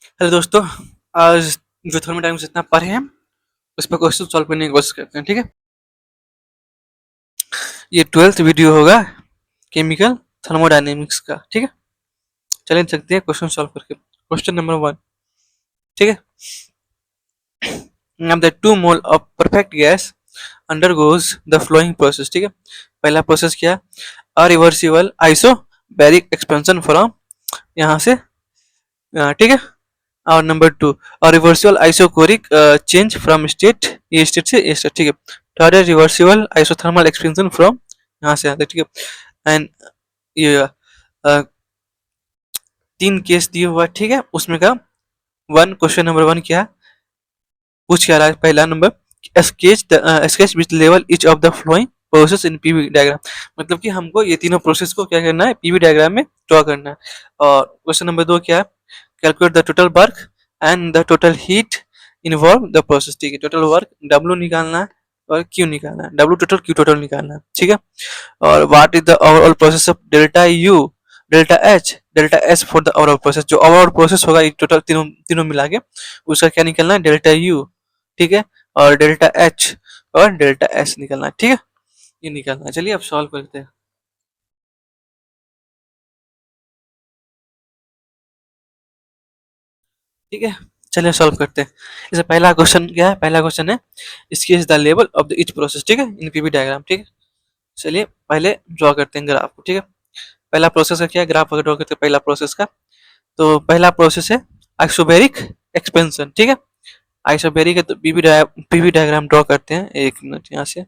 Hello दोस्तों। आज जो थर्मोडायनामिक्स इतना पढ़े हैं उस पर क्वेश्चन सॉल्व करने की कोशिश करते हैं। ठीक है, ये 12th वीडियो होगा केमिकल थर्मोडायनेमिक्स का। ठीक है, चलें सकते हैं क्वेश्चन सॉल्व करके। Question number 1। ठीक है, अब the 2 mole of perfect gas undergoes the flowing process. ठीक है, पहला प्रोसेस क्या? रिवर्सिबल आइसोबैरिक एक्सपेंशन फ्रॉम, यहाँ से ठीक है। और नंबर 2, और reversible isochoric change from state A state से ए स्टेट। ठीक है, थर्ड है रिवर्सिबल आइसोथर्मल एक्सपेंशन फ्रॉम, यहाँ से आता है। ठीक है, एंड ये 3 केस दिए हुआ। ठीक है, उसमें का क्वेश्चन नंबर 1 क्या है, पूछ क्या रहा है? पहला number, sketch which level each of the flowing process in PV diagram. मतलब कि हमको ये तीनों प्रोसेस को क्या करना है, पीवी डायग्राम में ड्रॉ करना है। और क्वेश्चन नंबर 2 क्या है, calculate the total work and the total heat involve the process. ठीक है, टोटल वर्क डब्ल्यू निकालना है और क्यू निकालना है, डब्ल्यू टोटल क्यू टोटल निकालना है। ठीक है, और what is the overall process of delta U, delta S for the overall process. जो ओवरऑल प्रोसेस होगा ये टोटल तीनों तीनों मिला के उसका क्या निकलना है, डेल्टा यू। ठीक है, और डेल्टा एच और डेल्टा एस निकलना है। ठीक है, ये निकलना है। चलिए अब सॉल्व करते हैं। ठीक है, चलिए सॉल्व करते हैं। इससे पहला क्वेश्चन क्या है? पहला क्वेश्चन है इसकी is the level of the each process. ठीक है, इन पीवी डायग्राम। ठीक है, चलिए पहले ड्रॉ करते हैं ग्राफ को। ठीक है, पहला प्रोसेस का क्या है, ग्राफ ड्रॉ करते हैं पहला प्रोसेस का। तो पहला प्रोसेस है आइसोबैरिक एक्सपेंशन। ठीक है, आइसोबैरिक है तो पीवी डायग्राम ड्रॉ करते हैं। एक मिनट, यहाँ से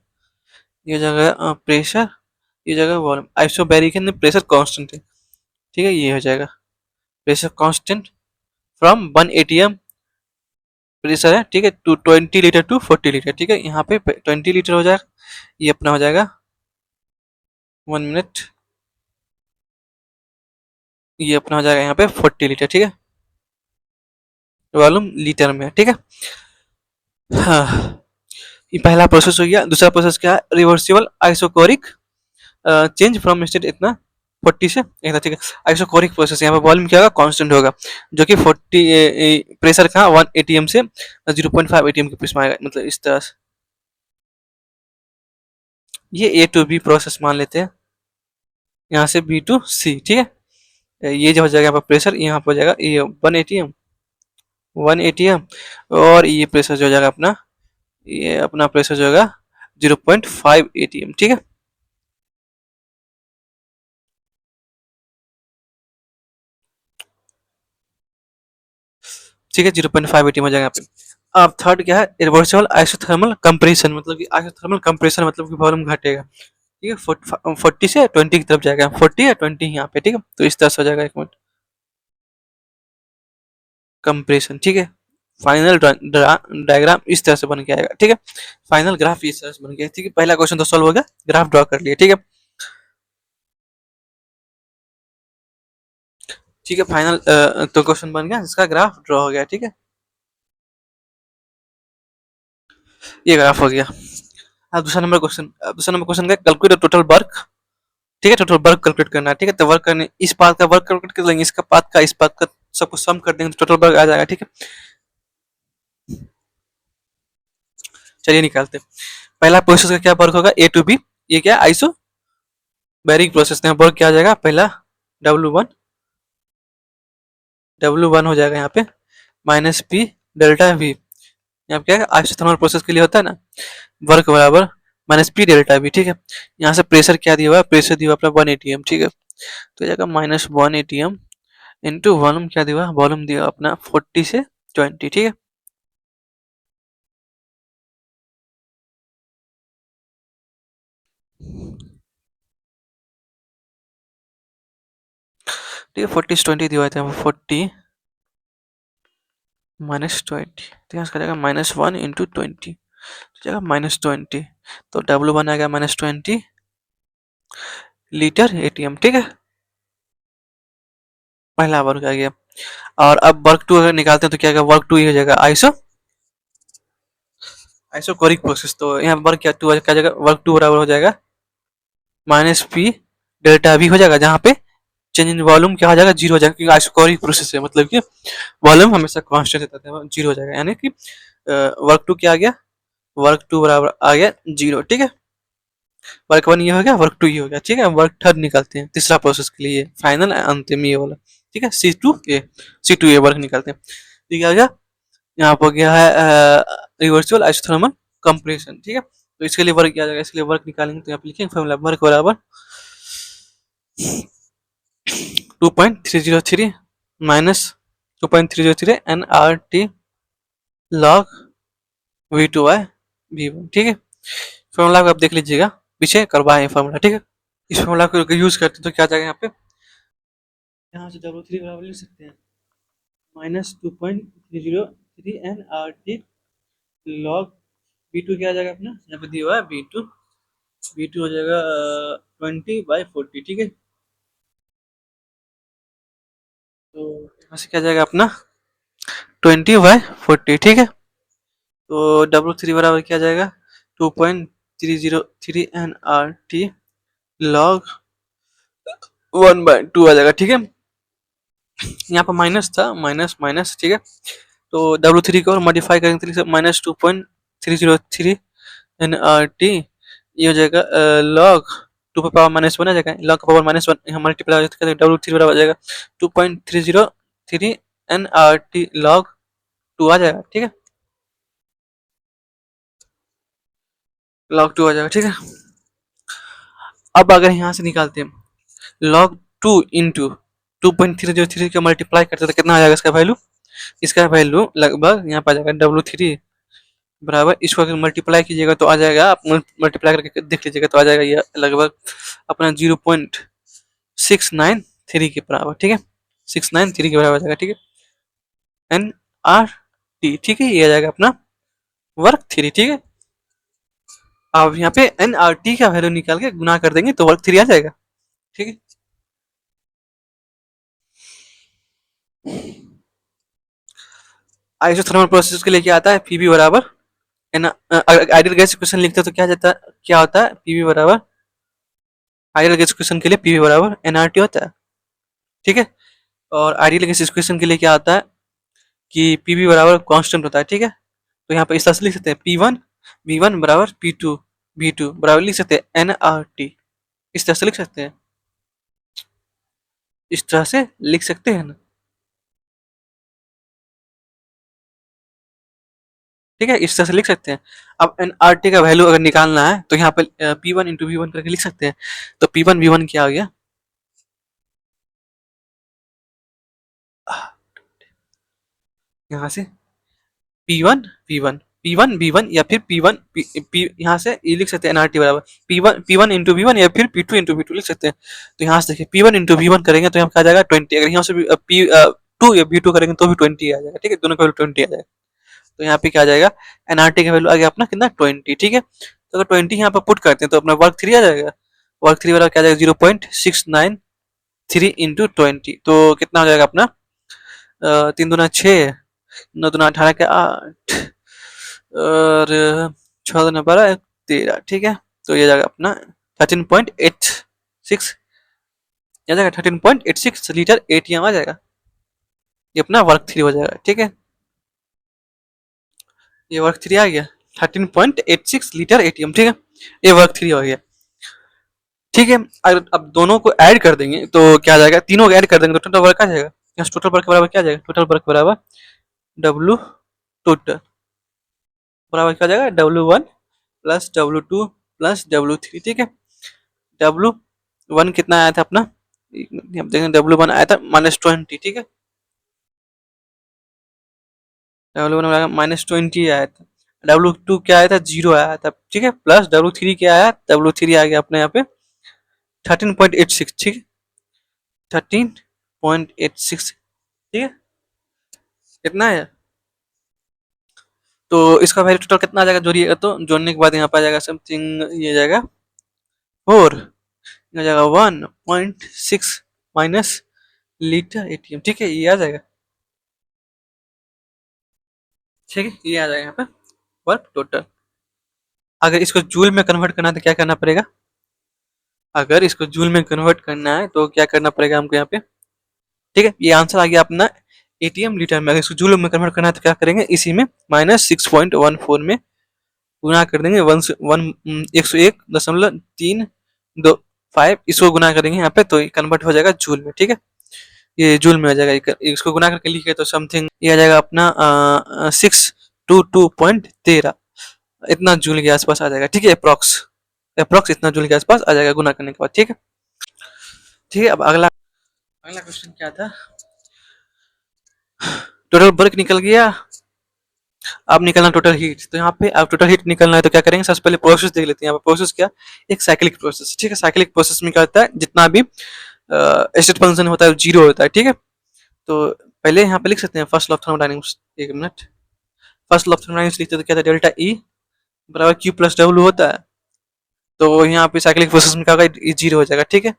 ये जगह प्रेशर, ये जगह वॉल्यूम। आइसोबैरिक है, प्रेशर कांस्टेंट है। ठीक है, ये हो जाएगा pressure constant from 1 atm pressure है। ठीक है, टू 20 लीटर टू 40 लीटर। ठीक है, यहाँ पे 20 लीटर हो जाएगा, ये अपना हो जाएगा 1 मिनट, ये अपना हो जाएगा यहाँ पे 40 लीटर। ठीक है, वॉल्यूम लीटर में है। ठीक है, हाँ, ये पहला प्रोसेस हो गया। दूसरा प्रोसेस क्या है, reversible isochoric change from state इतना 40 से इतना। ठीक है, आइसोकोरिक प्रोसेस, यहाँ पे वॉल्यूम क्या होगा, कांस्टेंट होगा, जो कि 40 प्रेशर का 1 atm से 0.5 atm के बीच में आएगा। मतलब इस तरह से ये ए टू बी प्रोसेस मान लेते हैं, यहाँ से बी टू सी। ठीक है, ये जो हो जाएगा यहाँ पर प्रेशर, यहाँ पर हो जाएगा ये 1 atm और ये प्रेशर जो हो जाएगा अपना, ये अपना प्रेशर जो होगा 0.5 atm। ठीक है, ठीक है, 0.5 atm हो जाएगा यहाँ पे। अब थर्ड क्या है, रिवर्सिबल आइसोथर्मल कंप्रेशन। मतलब कि आइसोथर्मल कंप्रेशन मतलब कि वॉल्यूम घटेगा। ठीक है, 40 से 20 की तरफ जाएगा, 40 या 20 यहाँ पे। ठीक है, तो इस तरह से हो जाएगा। एक मिनट, कंप्रेशन। ठीक है, फाइनल डायग्राम इस तरह से बन के आएगा। ठीक है, फाइनल ग्राफ इस तरह से बन गया। ठीक है, पहला क्वेश्चन तो सॉल्व हो गया, ग्राफ ड्रॉ कर लिया। ठीक है, ठीक है, फाइनल तो क्वेश्चन बन गया, इसका ग्राफ ड्रॉ हो गया। ठीक है, ये ग्राफ हो गया। अब दूसरा नंबर क्वेश्चन का कैलकुलेट टोटल वर्क। ठीक है, टोटल वर्क कैलकुलेट करना है। ठीक है, तो वर्क करने इस पार्ट का वर्क कैलकुलेट कर लेंगे, इसका पार्ट का इस पार्ट का सबको सम कर देंगे तो टोटल वर्क आ जाएगा। ठीक है, चलिए निकालते हैं। पहला प्रोसेस का क्या वर्क होगा, ए टू बी। ये क्या आइसो बैरिक प्रोसेस में वर्क क्या आ जाएगा, पहला W1 हो जाएगा यहाँ पे माइनस पी डेल्टा वी। यहाँ पे क्या है, आइसोथर्मल प्रोसेस के लिए होता है ना, वर्क बराबर माइनस पी डेल्टा वी। ठीक है, यहाँ से प्रेशर क्या दिया हुआ है, प्रेशर दिया हुआ अपना 1 atm। ठीक है, तो जाएगा -1 atm इंटू वॉल्यूम क्या दिया हुआ, वॉल्यूम दिया अपना 40 से 20। ठीक है, ठीक है, 40 से 20 दिया हुआ था, 40 -20, तो यहाँ से जाएगा -1 × 20, तो जाएगा -20। तो W1 आ गया -20 लीटर एटीएम। ठीक है, पहला वर्क आ गया। और अब वर्क टू अगर निकालते हैं तो क्या वर्क टू हो जाएगा आइसोकोरिक प्रोसेस। तो यहाँ वर्क क्या टू क्या जाएगा, वर्क टू बराबर हो जाएगा -P डेल्टा V हो जाएगा, जहाँ पे चेंज इन वॉल्यूम क्या हो जाएगा, जीरो हो जाएगा, क्योंकि आइसोकोरिक प्रोसेस है, मतलब कि वॉल्यूम हमेशा कांस्टेंट रहता है, जीरो हो जाएगा, यानी कि वर्क टू क्या आ गया, वर्क टू बराबर आ गया जीरो। ठीक है, वर्क वन ये हो गया, वर्क टू ये हो गया। ठीक है, वर्क थर्ड निकालते हैं तीसरा प्रोसेस के लिए, फाइनल अंतिम ये वाला। ठीक है, सी टू ए वर्क निकालते हैं। ठीक है, आ गया यहाँ पर गया है रिवर्सिबल आइसोथर्मल कंप्रेशन। ठीक है, तो इसके लिए वर्क किया जाएगा, इसके लिए वर्क निकालेंगे तो यहाँ पे लिखेंगे फॉर्मूला, वर्क बराबर 2.303 minus 2.303 N R T log V2/V1। ठीक है, फॉर्मूला को आप देख लीजिएगा, पीछे करवाए फॉर्मूला। ठीक है, इस फॉर्मूला को यूज करते हैं तो क्या जाएगा यहाँ पे, यहाँ से W3 बराबर लिख सकते हैं -2.303 N R T log V2 क्या आ जाएगा अपना, यहाँ पे दिया हुआ है V2 हो जाएगा 20/40। ठीक है, तो यहाँ से क्या जाएगा अपना 20/40। ठीक है, तो W3 बराबर क्या जाएगा 2.303 एन आर टी लॉग 1/2 आ जाएगा। ठीक है, यहाँ पर माइनस था, माइनस माइनस। ठीक है, तो W3 को मॉडिफाई करेंगे तो -2.303 एन आर टी ये हो जाएगा लॉग 2 पर पावर -1 आ जाएगा, लॉग पावर -1 यहाँ मल्टीप्लाई हो जाएगा, W3 बराबर आ जाएगा 2.303 एन आर टी लॉग 2 आ जाएगा। ठीक है, लॉग 2 आ जाएगा। ठीक है, अब अगर यहाँ से निकालते हैं लॉग 2 इंटू 2.303 का मल्टीप्लाई करते तो कितना आ जाएगा इसका वैल्यू, इसका वैल्यू लगभग यहाँ पर आ जाएगा W3 बराबर, इसको अगर मल्टीप्लाई कीजिएगा तो आ जाएगा, आप मल्टीप्लाई करके देख लीजिएगा तो आ जाएगा ये लगभग अपना 0.693 के बराबर। ठीक है, 693 के बराबर आ जाएगा। ठीक है, एन आर टी। ठीक है, ये आ जाएगा अपना वर्क थ्री। ठीक है, अब यहाँ पे एन आर टी का वैल्यू निकाल के गुना कर देंगे तो वर्क थ्री आ जाएगा। ठीक है, आइसोथर्मल प्रोसेस के लिए क्या आता है, पीबी बराबर एन, आइडियल गैस इक्वेशन लिखते हैं तो क्या जाता है, क्या होता है पीबी बराबर, आइडियल गैस इक्वेशन के लिए पीबी बराबर एनआरटी होता है। ठीक है, और आइडियल गैस इक्वेशन के लिए क्या आता है कि पीबी बराबर कांस्टेंट होता है। ठीक है, तो यहाँ पे इस तरह से लिख सकते हैं P1 बराबर P2 बराबर लिख सकते हैं एनआरटी, इस तरह से लिख सकते हैं, इस तरह से लिख सकते हैं ना। ठीक है, इस तरह से लिख सकते हैं। अब एनआरटी का वैल्यू अगर निकालना है तो यहाँ पे P1 इंटू V1 करके लिख सकते हैं, तो P1 V1 क्या आ गया, यहाँ से P1 V1 P1 V1 या फिर P1 यहाँ से ये लिख सकते हैं एनआरटी बराबर P1 इंटू V1 या फिर P2 इंटू V2 लिख सकते हैं। तो यहाँ से देखिए P1 इंटू V1 करेंगे तो यहाँ क्या आ जाएगा 20, अगर यहाँ से P2 या V2 करेंगे तो भी 20 आ जाएगा। ठीक है, दोनों का वैल्यू 20 आ जाएगा, तो यहाँ पे क्या आ जाएगा एनआरटी का वैल्यू आ गया अपना कितना 20। ठीक है, तो अगर 20 यहाँ पर पुट करते हैं तो अपना वर्क थ्री आ जाएगा, वर्क थ्री वाला क्या आ जाएगा 0.693 इंटू 20, तो कितना हो जाएगा अपना 3 दूना 6, 9 दूना 18 के 8 और 6 दूना 12 13। ठीक है, तो ये जाएगा अपना 13.86, ये जाएगा 13.86 लीटर एटीएम आ जाएगा, ये अपना वर्क थ्री हो जाएगा। ठीक है, ये वर्क थ्री आ गया 13.86 लीटर एटीएम। ठीक है, ये वर्क थ्री हो गया। ठीक है, अगर अब दोनों को ऐड कर देंगे तो क्या आ जाएगा, तीनों को ऐड कर देंगे तो टोटल वर्क आ जाएगा, यहाँ टोटल वर्क बराबर क्या आ जाएगा, टोटल वर्क बराबर डब्लू टोटल बराबर क्या आ जाएगा W1 plus W2 plus W3। ठीक है, W1 कितना आया था अपना, हम देखें W1 आया था -20। ठीक है, W1 -20 आया था, W2 क्या आया था 0 आया था। ठीक है, प्लस W3 क्या आया, W3 आ गया अपने यहाँ पे 13.86। ठीक है, 13.86। ठीक है, कितना है, तो इसका वैल्यू टोटल कितना आ जाएगा जोड़िएगा, तो जोड़ने के बाद यहाँ पे आ जाएगा समथिंग, ये जाएगा 4, हो जाएगा 1.6 माइनस लीटर एटीएम। ठीक है, ये आ जाएगा। ठीक है, ये आ जाएगा यहाँ पे वर्क टोटल। अगर इसको जूल में कन्वर्ट करना है तो क्या करना पड़ेगा, अगर इसको जूल में कन्वर्ट करना है तो क्या करना पड़ेगा हमको यहाँ पे, ठीक है। ये आंसर आ गया अपना एटीएम लीटर में। अगर इसको जूल में कन्वर्ट करना है तो क्या करेंगे, इसी में -6.14 में गुना कर देंगे, 101.325 इसको गुना करेंगे यहाँ पे, तो ये कन्वर्ट हो जाएगा जूल में, ठीक है। ये जूल में आ जाएगा, इसको गुना करके लिखे तो समथिंग ये आ जाएगा अपना 622.13, इतना जूल के आसपास आ जाएगा, ठीक है। अप्रॉक्स अप्रॉक्स इतना जूल के आसपास आ जाएगा गुना करने के बाद, ठीक है। ठीक है, अब अगला अगला क्वेश्चन क्या था, टोटल वर्क निकल गया, अब निकलना टोटल हीट। तो यहाँ पे अब टोटल हीट निकलना है तो क्या करेंगे, सबसे पहले प्रोसेस देख लेते हैं। यहाँ पे प्रोसेस क्या, एक साइक्लिक प्रोसेस, ठीक है। साइक्लिक प्रोसेस में क्या होता है, जितना भी स्टेट फंक्शन होता है जीरो होता है, ठीक है। तो पहले यहाँ पे लिख सकते हैं फर्स्ट लॉ ऑफ थर्मोडायनेमिक्स, एक minute, first law of thermodynamics लिखते हैं तो क्या था, डेल्टा ई बराबर क्यू प्लस डब्ल्यू होता है। तो यहाँ पे साइक्लिक प्रोसेस में क्या होगा, ये जीरो हो जाएगा, ठीक है।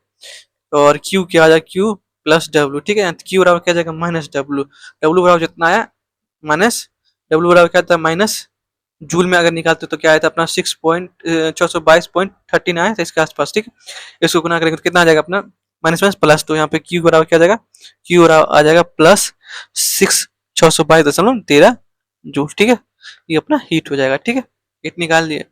और क्यू क्या आ जाएगा, क्यू प्लस डब्ल्यू, ठीक है। क्यू बराबर क्या जाएगा, माइनस डब्ल्यू, डब्ल्यू बराबर जितना आया माइनस डब्ल्यू बराबर क्या था, माइनस जूल में अगर निकालते तो क्या आया था अपना 6.422.13 आया था इसके आसपास, ठीक है। इसको गुना करेंगे तो कितना आ जाएगा अपना माइनस माइनस प्लस, तो यहाँ पे क्यू बराबर क्या आ जाएगा, क्यू बराबर आ जाएगा प्लस 622.13 जूल, ठीक है। ये अपना हीट हो जाएगा, ठीक है। हीट निकाल लिए।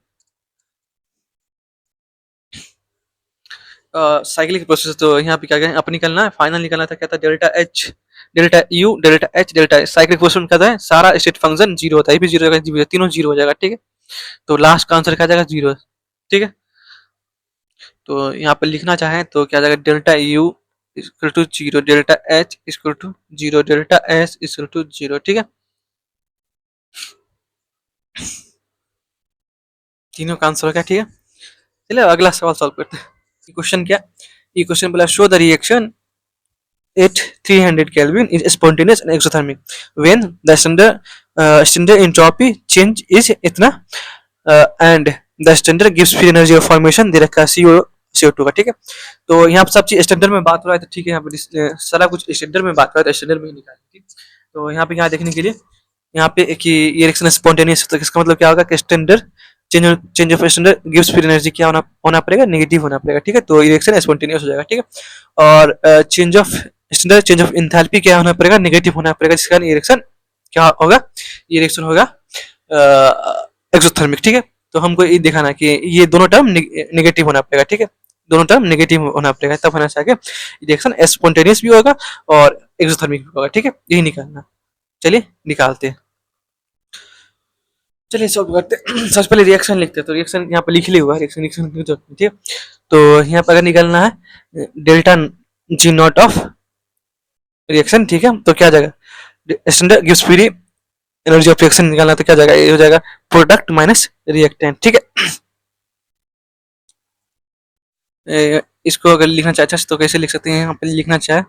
साइक्लिक प्रोसेस तो यहाँ पे क्या क्या अब निकलना है, फाइनल निकलना था क्या था, delta H delta U delta H delta H. Cyclic process में क्या था, सारा स्टेट फंक्शन जीरो होता है, ये भी जीरो हो जाएगा, तीनों जीरो हो जाएगा, ठीक है। तो लास्ट का आंसर क्या जाएगा, जीरो, ठीक है। तो यहाँ पे लिखना चाहें तो क्या जाएगा, delta U equal to zero, delta H equal to zero, delta S equal to zero, ठीक है। तीनों का आंसर हो गया, ठीक है। चलिए अगला सवाल सॉल्व करते हैं। क्वेश्चन क्या, ये क्वेश्चन बोला show the reaction at 300 Kelvin is spontaneous and exothermic when the standard entropy change is इतना and the standard gives free energy of formation दे रखा है CO2 का, ठीक है। तो यहाँ पर सब चीज स्टैंडर्ड में बात हो रहा है, तो ठीक है, यहाँ पे सारा कुछ स्टैंडर्ड में बात हो रहा है, तो स्टैंडर्ड में निकालें, ठीक। तो यहाँ पे यहाँ देखने के लिए यहाँ पे कि ये रिएक्शन स्पॉन्टेनियस, तो इसका मतलब क्या होगा कि standard change of standard gives free energy क्या होना पड़ेगा, नेगेटिव होना पड़ेगा, ठीक है। तो ये रिएक्शन स्पॉन्टेनियस हो जाएगा, ठीक है। और change of standard change of enthalpy क्या होना पड़ेगा, नेगेटिव होना पड़ेगा, जिसका ये रिएक्शन क्या होगा, ये रिएक्शन होगा एक्सोथर्मिक, ठीक है। तो हमको ये दिखाना कि ये दोनों टर्म नेगेटिव होना पड़ेगा, ठीक है, दोनों टर्म नेगेटिव होना पड़ेगा, तब होना चाहिए रिएक्शन स्पॉन्टेनियस भी होगा और एक्सोथर्मिक भी होगा, ठीक है। यही निकालना, चलिए निकालते हैं, चलिए सॉल्व करते हैं। सबसे पहले रिएक्शन लिखते हैं, तो रिएक्शन यहाँ पर लिख लिया हुआ है, रिएक्शन की जरूरत नहीं, ठीक है। तो यहाँ पर अगर निकालना है delta G not of reaction, ठीक है, तो क्या जाएगा, standard gives free energy of reaction निकालना, तो क्या जाएगा, ये हो जाएगा प्रोडक्ट माइनस रिएक्टेंट, ठीक है। इसको अगर लिखना चाहे तो कैसे लिख सकते हैं, यहाँ पे लिखना चाहे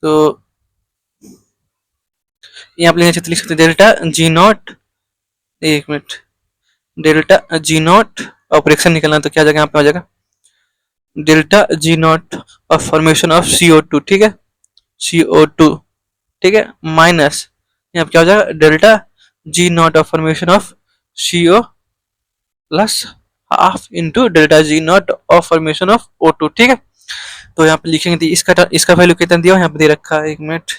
तो यहाँ पे लिखना चाहे तो लिख सकते हैं डेल्टा जी नॉट, एक minute, delta G not of reaction निकालना, तो क्या जाएगा, यहाँ पे हो जाएगा delta G not of formation of CO2, ठीक है, CO2, ठीक है, माइनस यहाँ पे क्या हो जाएगा delta G not of formation of CO plus half into delta G not of formation of O2, ठीक है। तो यहाँ पे लिखेंगे तो इसका वैल्यू कितना दिया यहाँ पे दे रखा है, एक मिनट,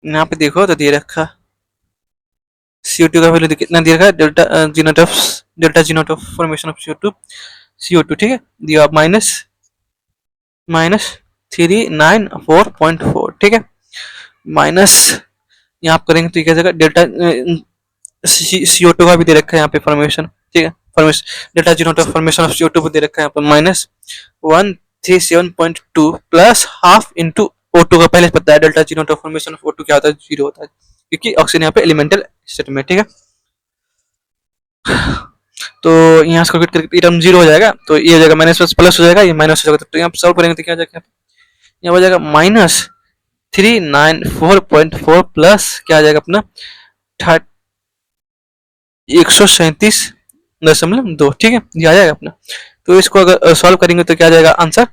यहाँ पे देखो तो दे रखा CO2 का वैल्यू कितना दे रखा है, delta G not of formation of CO2, ठीक है, दिया माइनस 394.4, ठीक है, माइनस यहाँ पे करेंगे तो क्या जाएगा डेल्टा CO2 का भी दे रखा है यहाँ पे फॉर्मेशन, ठीक है, formation delta G not of formation of CO2 भी दे रखा है यहाँ पर -137.2 प्लस हाफ इंटू O2 का पहले पता है, delta G not of formation of O2 क्या होता है, जीरो होता है, क्योंकि ऑक्सीजन यहाँ पे एलिमेंटल स्टेट में, ठीक है। तो यहाँ से कैलकुलेट करके टर्म जीरो हो जाएगा, तो ये हो जाएगा माइनस प्लस हो जाएगा, ये माइनस हो जाएगा, तो यहाँ पे सॉल्व करेंगे तो क्या हो जाएगा, यहाँ हो जाएगा -394.4 प्लस क्या आ जाएगा अपना 137.2, ठीक है, ये आ जाएगा अपना। तो इसको अगर सॉल्व करेंगे तो क्या आ जाएगा आंसर,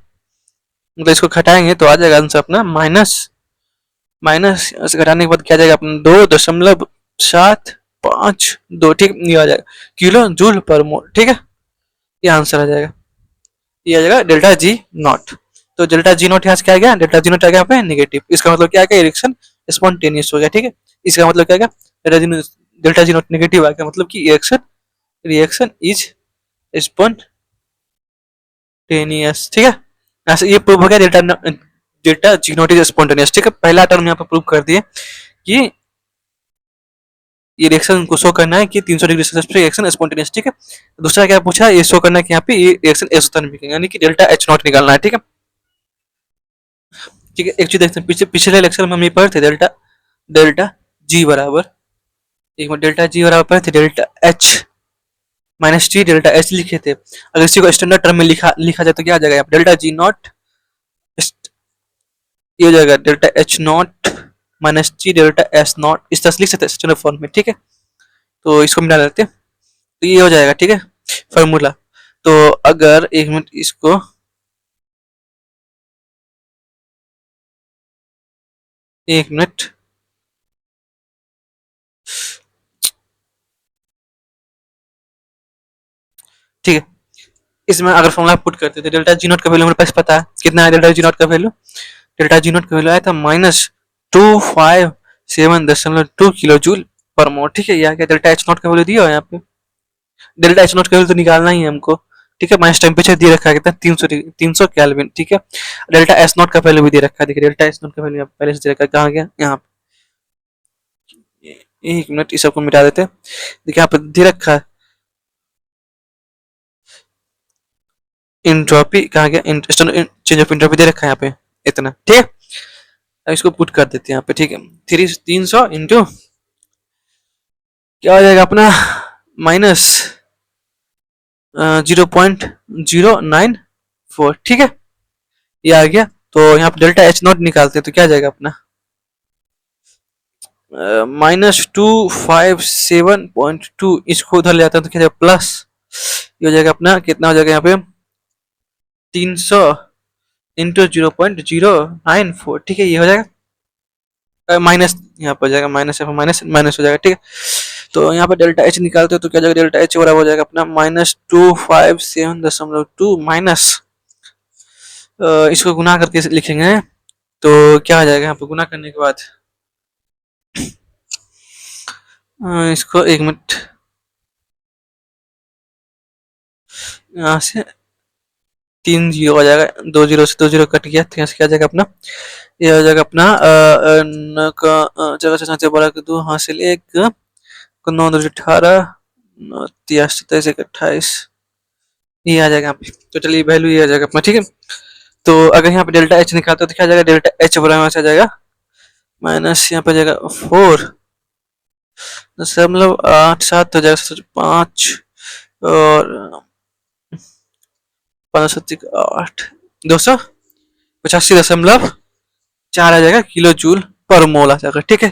मतलब इसको घटाएंगे तो आ जाएगा आंसर अपना माइनस घटाने के बाद क्या जाएगा अपना 2.752, ठीक, ये आ जाएगा किलो जूल पर मोल, ठीक है। ये आंसर आ जाएगा, ये आ जाएगा डेल्टा जी नॉट। तो डेल्टा जी नॉट यहाँ से क्या आ गया, डेल्टा जी नॉट आ गया यहाँ पे नेगेटिव। इसका मतलब क्या आ गया, इरेक्शन स्पॉन्टेनियस हो गया। ठीक है, इसका मतलब क्या आ गया, डेल्टा जी नॉट नेगेटिव आ गया, मतलब कि इरेक्शन रिएक्शन इज स्पॉन्टेनियस। ठीक है, ऐसे ये प्रूव हो गया delta delta G not is spontaneous. ठीक है, पहला टर्म यहाँ पे प्रूव कर दिए कि ये रिएक्शन को शो करना है कि 300 डिग्री सेल्सियस पे रिएक्शन स्पॉन्टेनियस। ठीक है, दूसरा क्या पूछा, ये शो करना है कि यहाँ पे ये रिएक्शन एक्सोथर्मिक है, यानी कि डेल्टा एच नॉट निकालना है। ठीक है, ठीक है, एक चीज देखते हैं, पिछले लेक्चर में हम ये पढ़े थे डेल्टा डेल्टा जी बराबर, एक मिनट, डेल्टा जी बराबर पढ़े थे delta H minus T delta H लिखे थे। अगर इसी को स्टैंडर्ड टर्म में लिखा लिखा जाए तो क्या आ जाएगा, डेल्टा जी नॉट, ये हो जाएगा delta H not minus T delta S not, इस तरह से लिख सकते हैं स्टैंडर्ड फॉर्म में। ठीक है, तो इसको मिला लेते हैं, तो ये हो जाएगा। ठीक है, फॉर्मूला। तो अगर एक मिनट इसको, एक मिनट, ठीक है, इसमें अगर फॉर्मूला पुट करते थे, डेल्टा जी नॉट का वैल्यू हमारे पास पता है कितना है, डेल्टा जी नॉट का वैल्यू, डेल्टा जी नॉट का वैल्यू आया था -257.2 किलो जूल पर मोल। ठीक है, यहाँ क्या डेल्टा एच नॉट का वैल्यू दिया है यहाँ पे, डेल्टा एच नॉट का वैल्यू तो निकालना ही है हमको। ठीक है, माइनस टेम्परेचर दे रखा है कितना, 300 केल्विन। ठीक है, डेल्टा एस नॉट का वैल्यू भी दे रखा है, देखिए डेल्टा एस नॉट का वैल्यू पहले से दे रखा है, कहाँ गया, यहाँ पे, एक मिनट इस सबको मिटा देते हैं, देखिए यहाँ पे दे रखा है इंट्रोपी, कहाँ गया, चेंज ऑफ इंट्रोपी दे रखा है यहाँ पे इतना। ठीक है, अब इसको पुट कर देते हैं यहाँ पे। ठीक है, 300 इंटू क्या हो जाएगा अपना, माइनस 0.094। ठीक है, ये आ गया। तो यहाँ पे डेल्टा एच नॉट निकालते हैं तो क्या आ जाएगा अपना, -257.2, इसको उधर ले आता है तो क्या जाएगा प्लस, ये हो जाएगा अपना कितना हो जाएगा यहाँ पे 300 इंटू 0.094। ठीक है, ये हो जाएगा माइनस, यहाँ पर हो जाएगा माइनस, माइनस माइनस हो जाएगा। ठीक है, तो यहाँ पे डेल्टा एच निकालते हो तो क्या जाएगा, डेल्टा एच बराबर हो जाएगा अपना -257.2 माइनस, इसको गुना करके लिखेंगे तो क्या आ जाएगा यहाँ पे गुना करने के बाद, इसको एक मिनट, यहाँ से 3 जीरो आ जाएगा, 2 जीरो से 2 जीरो कट गया, तो यहाँ से क्या आ जाएगा अपना, ये हो जाएगा अपना न का जगह से सांचे बोला कि 2 हासिल 1 9 2 18 83 23 28, ये आ जाएगा यहाँ पे। तो चलिए वैल्यू ये आ जाएगा अपना। ठीक है, तो अगर यहाँ पे डेल्टा एच निकालते हो तो क्या आ जाएगा, डेल्टा एच बराबर से आ जाएगा माइनस, यहाँ पे आ जाएगा 4.87 हो जाएगा, 5 और 508 285.4 आ जाएगा किलो जूल पर मोल आ जाएगा। ठीक है,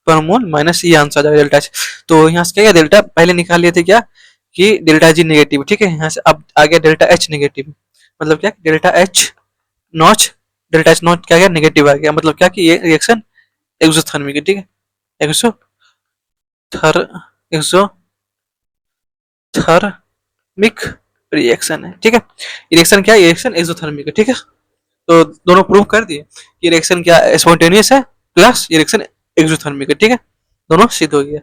पर मोल माइनस ये आंसर आ जाएगा डेल्टा एच। तो यहाँ से क्या, डेल्टा पहले निकाल लिए थे क्या कि डेल्टा जी नेगेटिव। ठीक है, यहाँ से अब आ गया डेल्टा एच नेगेटिव, मतलब क्या, delta H notch, delta H not क्या गया, नेगेटिव आ गया, मतलब क्या कि ये रिएक्शन एक्सोथर्मिक है। ठीक है, एक्सोथर एक्सोथर्मिक रिएक्शन है। ठीक है, रिएक्शन क्या है, रिएक्शन एक्सोथर्मिक है। ठीक है, तो दोनों प्रूव कर दिए कि रिएक्शन क्या स्पॉन्टेनियस है प्लस रिएक्शन एक्सोथर्मिक है। ठीक है, दोनों सिद्ध हो गया।